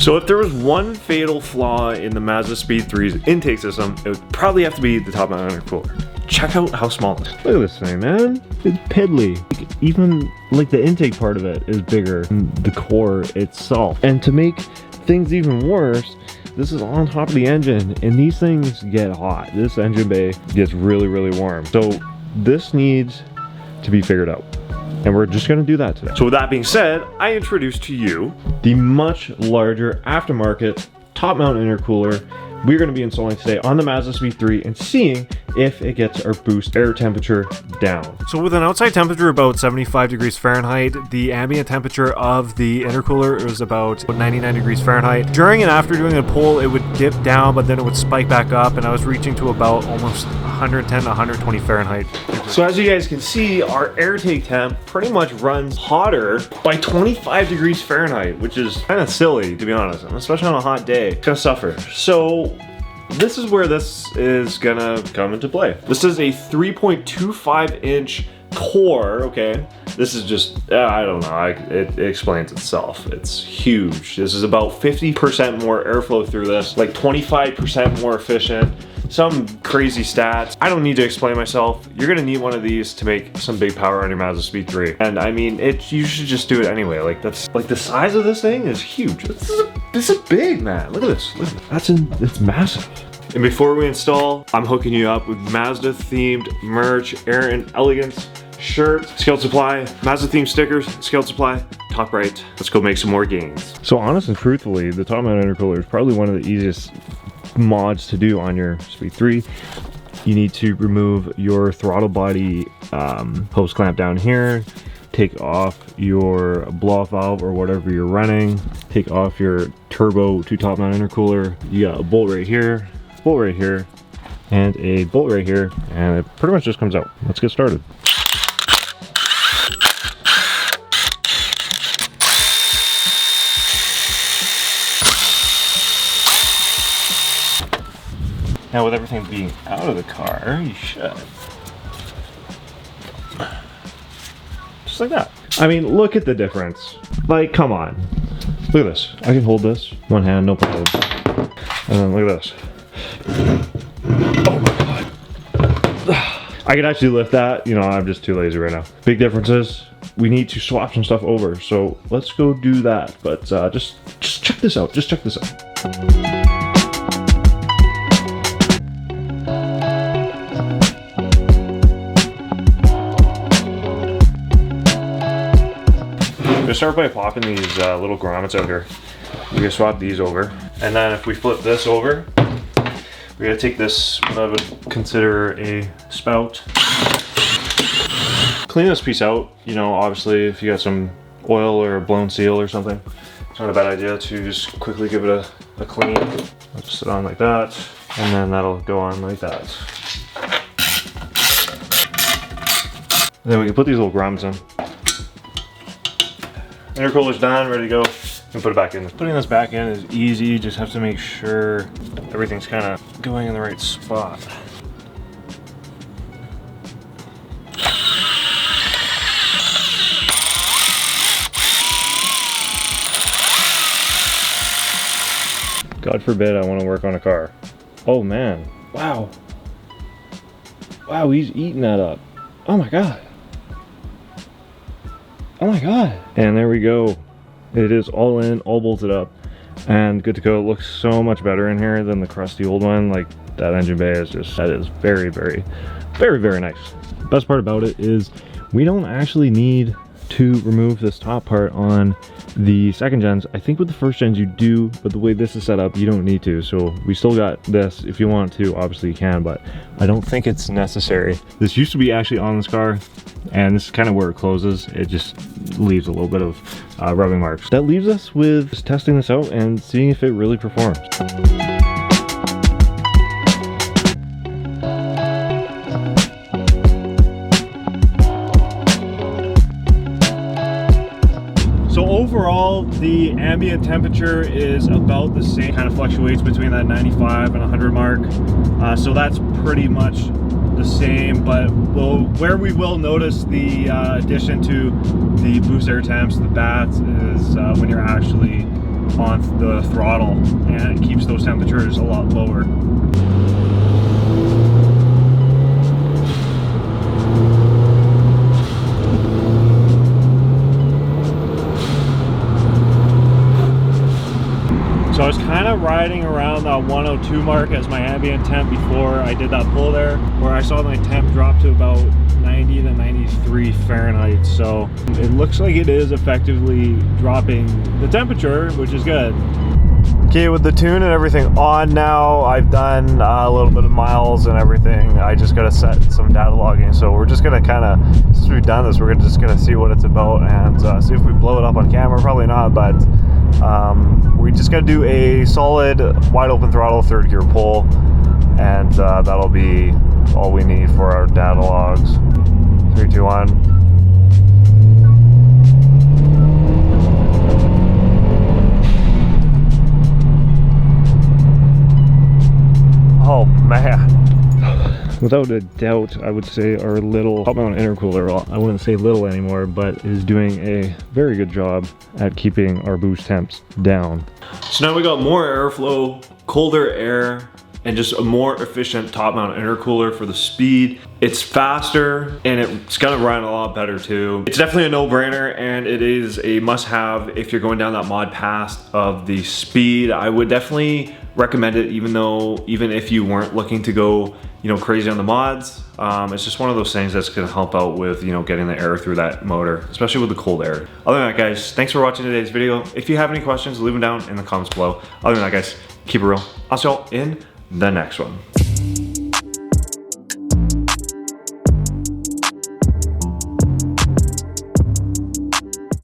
So if there was one fatal flaw in the MazdaSpeed 3's intake system, it would probably have to be the top mount intercooler. Check out how small it is. Look at this thing, man. It's piddly. Even like the intake part of it is bigger than the core itself. And to make things even worse, this is on top of the engine, and these things get hot. This engine bay gets really, really warm. So this needs to be figured out. And we're just gonna do that today. So with that being said, I introduce to you the much larger aftermarket top mount intercooler we're gonna be installing today on the MazdaSpeed 3 and seeing if it gets our boost air temperature down. So with an outside temperature about 75 degrees Fahrenheit, the ambient temperature of the intercooler is about 99 degrees Fahrenheit. During and after doing a pull, it would dip down, but then it would spike back up, and I was reaching to about almost 110 to 120 Fahrenheit. So as you guys can see, our air take temp pretty much runs hotter by 25 degrees Fahrenheit, which is kind of silly, to be honest, especially on a hot day. It's gonna suffer. So this is where this is gonna come into play. This is a 3.25 inch core, okay? This is just, I don't know, it explains itself. It's huge. This is about 50% more airflow through this, like 25% more efficient. Some crazy stats. I don't need to explain myself. You're gonna need one of these to make some big power on your MazdaSpeed 3. And I mean, you should just do it anyway. Like that's, like the size of this thing is huge. This is big, man. Look at this. Look at this. It's massive. And before we install, I'm hooking you up with Mazda themed merch, Air and Elegance shirt, Scaled Supply, Mazda themed stickers, Scaled Supply, top right. Let's go make some more gains. So honest and truthfully, the top mount intercooler is probably one of the easiest mods to do on your Speed 3. You need to remove your throttle body hose clamp down here, take off your blow-off valve or whatever you're running, take off your turbo to top mount intercooler. You got a bolt right here, and a bolt right here, and it pretty much just comes out. Let's get started. Now with everything being out of the car, you should. Just like that. I mean, look at the difference. Like, come on. Look at this. I can hold this, one hand, no problem. And then look at this. Oh my God. I could actually lift that, you know, I'm just too lazy right now. Big difference is, we need to swap some stuff over, so let's go do that. But just check this out, just check this out. We're gonna start by popping these little grommets out here. We're gonna swap these over. And then if we flip this over, we're gonna take this, what I would consider a spout. Clean this piece out. You know, obviously if you got some oil or a blown seal or something, it's not a bad idea to just quickly give it a clean. Let's sit on like that, and then that'll go on like that. And then we can put these little grommets in. Intercooler's done, ready to go, and put it back in. Putting this back in is easy, you just have to make sure everything's kind of going in the right spot. God forbid I want to work on a car. Oh man, wow. Wow, he's eating that up. Oh my God. Oh my God. And there we go. It is all in, all bolted up, and good to go. It looks so much better in here than the crusty old one. Like, that engine bay is just, that is very, very, very, very nice. Best part about it is we don't actually need to remove this top part on the second gens. I think with the first gens you do, but the way this is set up, you don't need to. So we still got this. If you want to, obviously you can, but I don't think it's necessary. This used to be actually on this car, and this is kind of where it closes. It just leaves a little bit of rubbing marks. That leaves us with just testing this out and seeing if it really performs. So overall, the ambient temperature is about the same, kind of fluctuates between that 95 and 100 mark. So that's pretty much the same, but where we will notice the addition to the boost air temps, the bats, is when you're actually on the throttle, and it keeps those temperatures a lot lower. So I was kind of riding around that 102 mark as my ambient temp before I did that pull there, where I saw my temp drop to about 90 to 93 Fahrenheit. So it looks like it is effectively dropping the temperature, which is good. Okay, with the tune and everything on now, I've done a little bit of miles and everything. I just got to set some data logging. So we're just going to kind of, since we've done this, we're just going to see what it's about and see if we blow it up on camera. Probably not, but we just got to do a solid wide open throttle 3rd gear pull, and that'll be all we need for our data logs. 3, 2, 1. Oh man. Without a doubt, I would say our little top mount intercooler, well, I wouldn't say little anymore, but is doing a very good job at keeping our boost temps down. So now we got more airflow, colder air, and just a more efficient top mount intercooler for the speed. It's faster and it's gonna run a lot better too. It's definitely a no-brainer, and it is a must-have if you're going down that mod path of the speed. I would definitely recommend it, even if you weren't looking to go, crazy on the mods. It's just one of those things that's gonna help out with, getting the air through that motor, especially with the cold air. Other than that, guys, thanks for watching today's video. If you have any questions, leave them down in the comments below. Other than that, guys, keep it real. I'll see y'all in the next one.